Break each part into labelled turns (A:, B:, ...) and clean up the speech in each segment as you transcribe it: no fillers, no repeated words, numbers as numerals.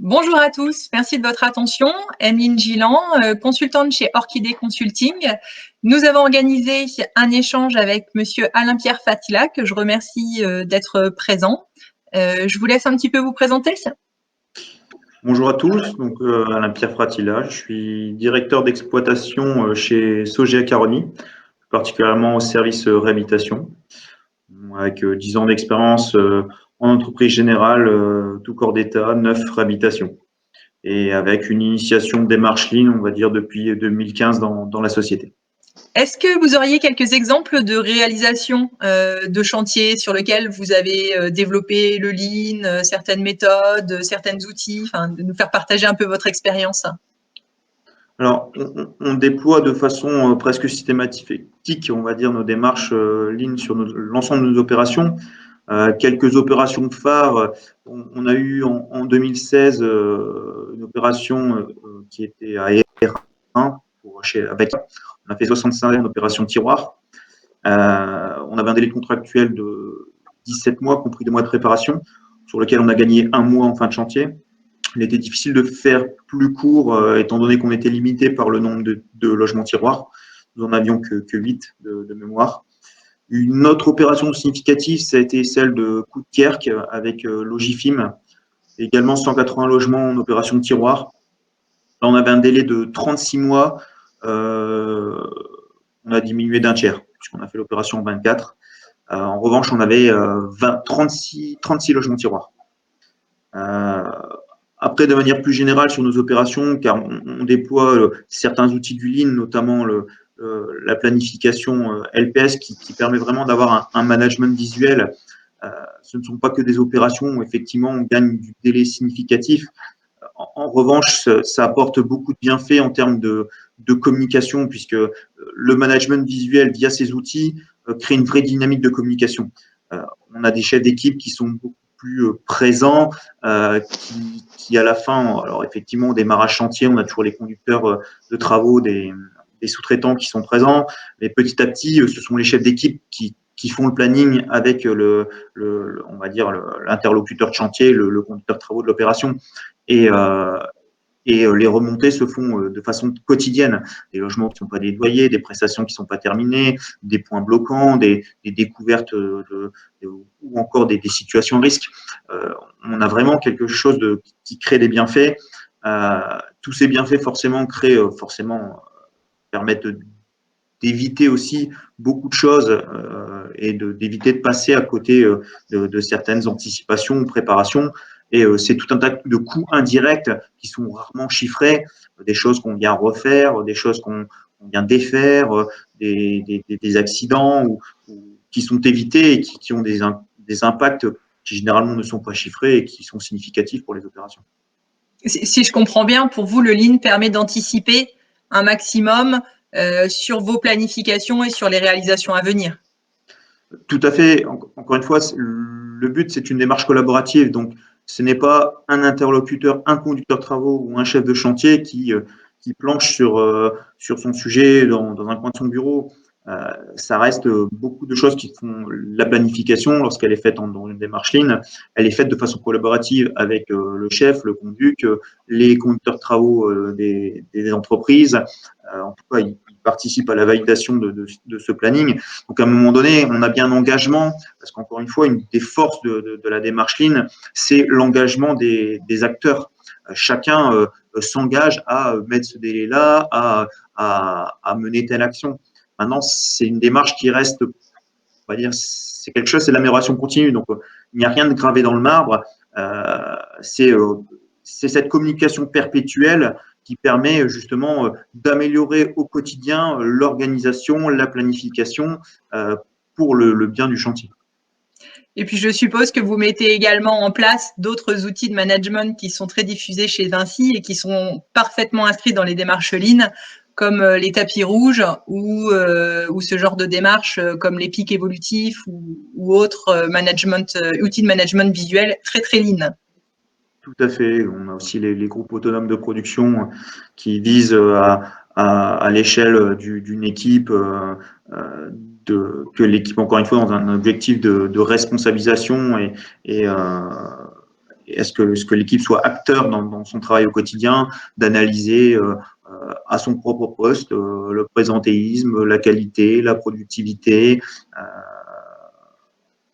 A: Bonjour à tous, merci de votre attention. Emeline Gillan, consultante chez Orchidée Consulting. Nous avons organisé un échange avec Monsieur Alain-Pierre Fatila, que je remercie d'être présent. Je vous laisse un petit peu vous présenter.
B: Bonjour à tous, donc Alain-Pierre Fratilla, je suis directeur d'exploitation chez Sogea Caroni, particulièrement au service réhabilitation, avec 10 ans d'expérience en entreprise générale, tout corps d'État, 9 réhabilitations, et avec une initiation de démarche Lean, on va dire, depuis 2015 dans la société.
A: Est-ce que vous auriez quelques exemples de réalisation de chantiers sur lesquels vous avez développé le Lean, certaines méthodes, certains outils, de nous faire partager un peu votre expérience?
B: Alors, on déploie de façon presque systématique, on va dire, nos démarches Lean sur l'ensemble de nos opérations. Quelques opérations phares. On a eu en 2016 une opération qui était à R1 avec. On a fait 65 en opération tiroir. On avait un délai contractuel de 17 mois, compris 2 mois de préparation, sur lequel on a gagné 1 mois en fin de chantier. Il était difficile de faire plus court, étant donné qu'on était limité par le nombre de logements tiroirs. Nous n'en avions que 8 de mémoire. Une autre opération significative, ça a été celle de Coudekerque avec Logifim, également 180 logements en opération de tiroir. Là, on avait un délai de 36 mois. On a diminué d'un tiers, puisqu'on a fait l'opération en 24. En revanche, on avait 36 logements tiroirs. Après, de manière plus générale sur nos opérations, car on déploie certains outils du Lean, notamment la planification LPS qui permet vraiment d'avoir un management visuel. Ce ne sont pas que des opérations où effectivement on gagne du délai significatif. En revanche, ça apporte beaucoup de bienfaits en termes de communication, puisque le management visuel via ces outils crée une vraie dynamique de communication. On a des chefs d'équipe qui sont beaucoup plus présents, qui à la fin, alors effectivement au démarrage chantier, on a toujours les conducteurs de travaux, des sous-traitants qui sont présents, mais petit à petit, ce sont les chefs d'équipe qui font le planning avec on va dire l'interlocuteur de chantier, le conducteur de travaux de l'opération. Et les remontées se font de façon quotidienne. Des logements qui ne sont pas dédoyés, des prestations qui ne sont pas terminées, des points bloquants, des découvertes ou encore des situations à risque. On a vraiment quelque chose qui crée des bienfaits. Tous ces bienfaits permettent d'éviter aussi beaucoup de choses et d'éviter de passer à côté de certaines anticipations ou préparations. Et c'est tout un tas de coûts indirects qui sont rarement chiffrés, des choses qu'on vient refaire, des choses qu'on vient défaire, des accidents qui sont évités et qui ont des impacts qui généralement ne sont pas chiffrés et qui sont significatifs pour les opérations.
A: Si je comprends bien, pour vous, le Lean permet d'anticiper un maximum sur vos planifications et sur les réalisations à venir.
B: Tout à fait. Encore une fois, le but, c'est une démarche collaborative. Donc, ce n'est pas un interlocuteur, un conducteur de travaux ou un chef de chantier qui planche sur son sujet dans un coin de son bureau. Ça reste beaucoup de choses qui font la planification lorsqu'elle est faite dans une démarche Lean. Elle est faite de façon collaborative avec le chef, le conduc, les conducteurs de travaux des entreprises. En tout cas, ils participent à la validation de ce planning. Donc, à un moment donné, on a bien un engagement, parce qu'encore une fois, une des forces de la démarche Lean, c'est l'engagement des acteurs. Chacun s'engage à mettre ce délai-là, à mener telle action. Maintenant, c'est une démarche qui reste, on va dire, c'est quelque chose, c'est l'amélioration continue. Donc, il n'y a rien de gravé dans le marbre. C'est cette communication perpétuelle qui permet justement d'améliorer au quotidien l'organisation, la planification pour le bien du chantier.
A: Et puis, je suppose que vous mettez également en place d'autres outils de management qui sont très diffusés chez Vinci et qui sont parfaitement inscrits dans les démarches Lean, comme les tapis rouges ou ce genre de démarches comme les pics évolutifs ou autres outils de management visuel très, très Lean.
B: Tout à fait. On a aussi les groupes autonomes de production qui visent à l'échelle d'une équipe, que l'équipe, encore une fois, dans un objectif de responsabilisation et est-ce que l'équipe soit acteur dans son travail au quotidien, d'analyser à son propre poste le présentéisme, la qualité, la productivité,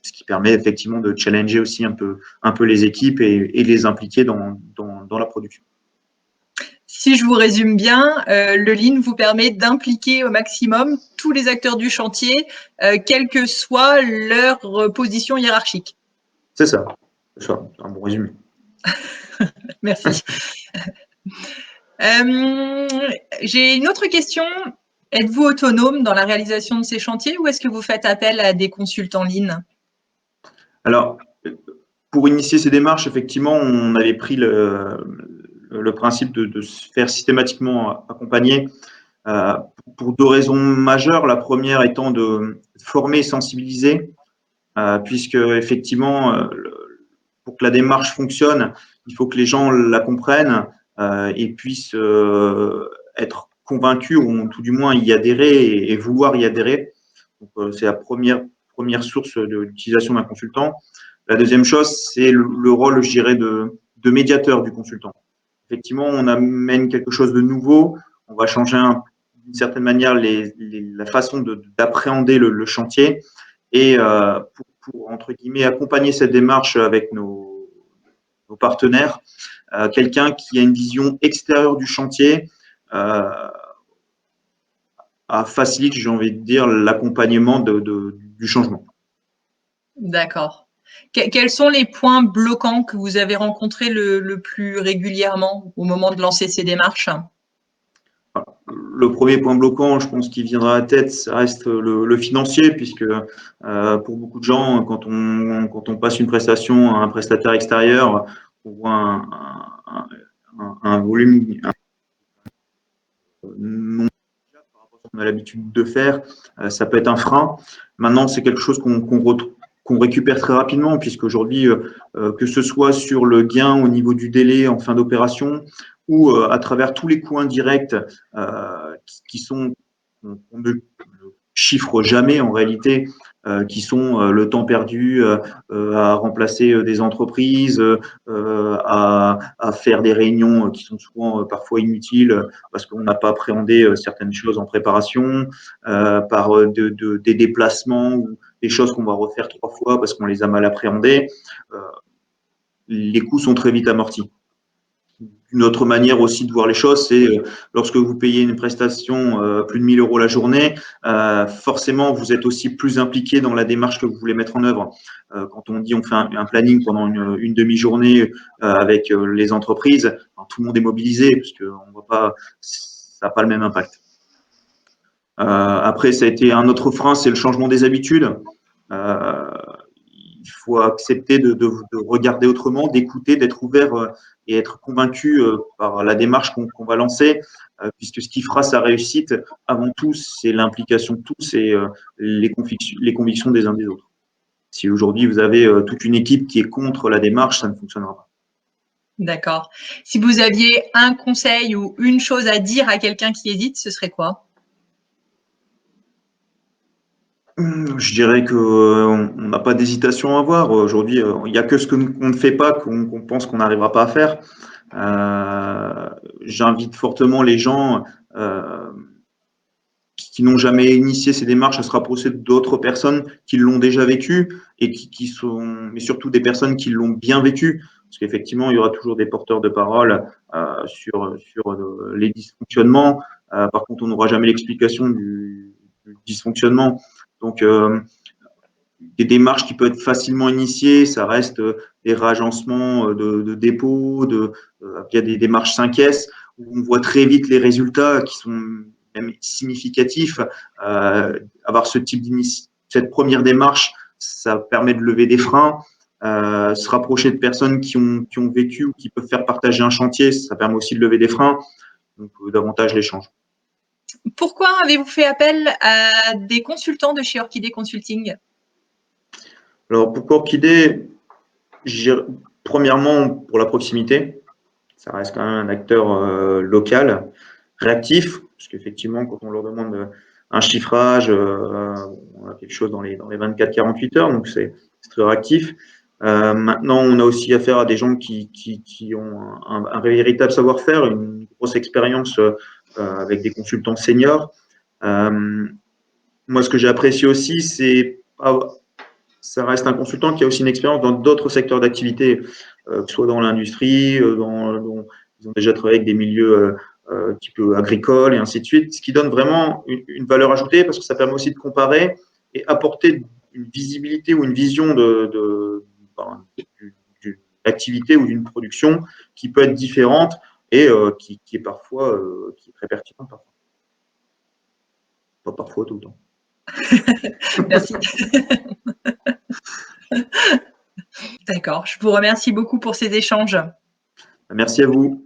B: ce qui permet effectivement de challenger aussi un peu les équipes et les impliquer dans la production.
A: Si je vous résume bien, le Lean vous permet d'impliquer au maximum tous les acteurs du chantier, quelle que soit leur position hiérarchique.
B: C'est ça, c'est un bon résumé.
A: Merci. J'ai une autre question. Êtes-vous autonome dans la réalisation de ces chantiers ou est-ce que vous faites appel à des consultants Lean?
B: Alors, pour initier ces démarches, effectivement, on avait pris le principe de se faire systématiquement accompagner pour deux raisons majeures. La première étant de former et sensibiliser, puisque effectivement, pour que la démarche fonctionne, il faut que les gens la comprennent et puissent être convaincus ou tout du moins y adhérer et vouloir y adhérer. Donc, c'est la première source d'utilisation d'un consultant. La deuxième chose, c'est le rôle, je dirais, de médiateur du consultant. Effectivement, on amène quelque chose de nouveau, on va changer d'une certaine manière la façon d'appréhender le chantier et pour, entre guillemets, accompagner cette démarche avec nos partenaires, quelqu'un qui a une vision extérieure du chantier facilite, j'ai envie de dire, l'accompagnement du changement.
A: D'accord. Quels sont les points bloquants que vous avez rencontrés le plus régulièrement au moment de lancer ces démarches?
B: Le premier point bloquant, je pense, qui viendra à la tête, ça reste le financier, puisque pour beaucoup de gens, quand on passe une prestation à un prestataire extérieur, on voit un volume non par rapport à ce qu'on a l'habitude de faire, ça peut être un frein. Maintenant, c'est quelque chose qu'on récupère très rapidement, puisqu'aujourd'hui, que ce soit sur le gain au niveau du délai en fin d'opération ou à travers tous les coûts indirects qui sont, on ne chiffre jamais en réalité, qui sont le temps perdu à remplacer des entreprises, à faire des réunions qui sont souvent parfois inutiles parce qu'on n'a pas appréhendé certaines choses en préparation, par des déplacements ou des choses qu'on va refaire 3 fois parce qu'on les a mal appréhendées. Les coûts sont très vite amortis. Une autre manière aussi de voir les choses, c'est lorsque vous payez une prestation plus de 1 000 € la journée, forcément, vous êtes aussi plus impliqué dans la démarche que vous voulez mettre en œuvre. Quand on dit on fait un planning pendant une demi-journée avec les entreprises, tout le monde est mobilisé parce qu'on voit pas, ça n'a pas le même impact. Après, ça a été un autre frein, c'est le changement des habitudes. Il faut accepter de regarder autrement, d'écouter, d'être ouvert et être convaincu par la démarche qu'on va lancer, puisque ce qui fera sa réussite, avant tout, c'est l'implication de tous et les convictions des uns des autres. Si aujourd'hui, vous avez toute une équipe qui est contre la démarche, ça ne fonctionnera pas.
A: D'accord. Si vous aviez un conseil ou une chose à dire à quelqu'un qui hésite, ce serait quoi?
B: Je dirais qu'on n'a pas d'hésitation à avoir. Aujourd'hui, il n'y a que ce qu'on ne fait pas qu'on pense qu'on n'arrivera pas à faire. J'invite fortement les gens qui n'ont jamais initié ces démarches à se rapprocher d'autres personnes qui l'ont déjà vécu et qui sont, mais surtout des personnes qui l'ont bien vécu. Parce qu'effectivement, il y aura toujours des porteurs de parole sur les dysfonctionnements. Par contre, on n'aura jamais l'explication du dysfonctionnement. Donc, des démarches qui peuvent être facilement initiées, ça reste des réagencements de dépôts, via des démarches 5S, où on voit très vite les résultats qui sont même significatifs. Avoir cette première démarche, ça permet de lever des freins. Se rapprocher de personnes qui ont vécu ou qui peuvent faire partager un chantier, ça permet aussi de lever des freins, donc davantage l'échange.
A: Pourquoi avez-vous fait appel à des consultants de chez Orchidée Consulting?
B: Alors, pourquoi Orchidée? Premièrement, pour la proximité. Ça reste quand même un acteur local, réactif, parce qu'effectivement, quand on leur demande un chiffrage, on a quelque chose dans les 24-48 heures, donc c'est très réactif. Maintenant, on a aussi affaire à des gens qui ont un véritable savoir-faire, une grosse expérience avec des consultants seniors. Moi, ce que j'ai apprécié aussi, ça reste un consultant qui a aussi une expérience dans d'autres secteurs d'activité, que ce soit dans l'industrie, ils ont déjà travaillé avec des milieux type agricole et ainsi de suite, ce qui donne vraiment une valeur ajoutée parce que ça permet aussi de comparer et apporter une visibilité ou une vision d'une activité ou d'une production qui peut être différente et qui est parfois qui est très pertinente parfois. Pas parfois, tout le temps.
A: Merci. D'accord. Je vous remercie beaucoup pour ces échanges.
B: Merci à vous.